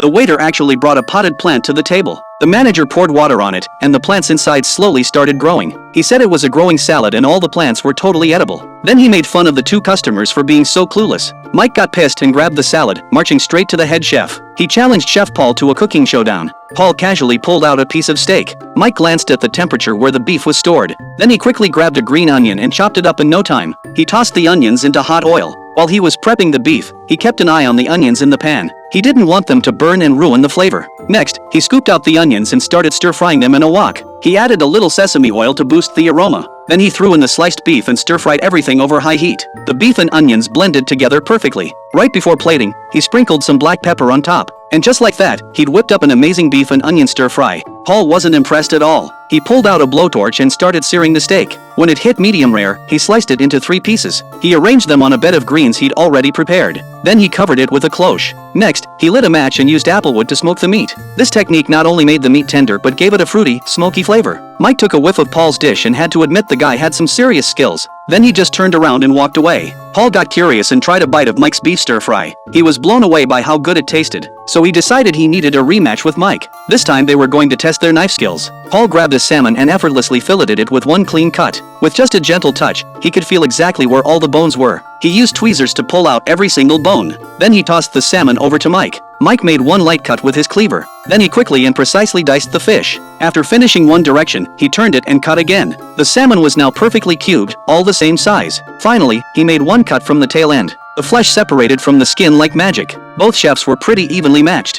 The waiter actually brought a potted plant to the table. The manager poured water on it, and the plants inside slowly started growing. He said it was a growing salad and all the plants were totally edible. Then he made fun of the two customers for being so clueless. Mike got pissed and grabbed the salad, marching straight to the head chef. He challenged Chef Paul to a cooking showdown. Paul casually pulled out a piece of steak. Mike glanced at the temperature where the beef was stored. Then he quickly grabbed a green onion and chopped it up in no time. He tossed the onions into hot oil. While he was prepping the beef, he kept an eye on the onions in the pan. He didn't want them to burn and ruin the flavor. Next, he scooped out the onions and started stir-frying them in a wok. He added a little sesame oil to boost the aroma. Then he threw in the sliced beef and stir-fried everything over high heat. The beef and onions blended together perfectly. Right before plating, he sprinkled some black pepper on top. And just like that, he'd whipped up an amazing beef and onion stir-fry. Paul wasn't impressed at all. He pulled out a blowtorch and started searing the steak. When it hit medium rare, he sliced it into 3 pieces. He arranged them on a bed of greens he'd already prepared. Then he covered it with a cloche. Next, he lit a match and used applewood to smoke the meat. This technique not only made the meat tender but gave it a fruity, smoky flavor. Mike took a whiff of Paul's dish and had to admit the guy had some serious skills. Then he just turned around and walked away. Paul got curious and tried a bite of Mike's beef stir-fry. He was blown away by how good it tasted, so he decided he needed a rematch with Mike. This time they were going to test their knife skills. Paul grabbed a salmon and effortlessly filleted it with one clean cut. With just a gentle touch, he could feel exactly where all the bones were. He used tweezers to pull out every single bone. Then he tossed the salmon over to Mike. Mike made one light cut with his cleaver. Then he quickly and precisely diced the fish. After finishing one direction, he turned it and cut again. The salmon was now perfectly cubed, all the same size. Finally, he made one cut from the tail end. The flesh separated from the skin like magic. Both chefs were pretty evenly matched.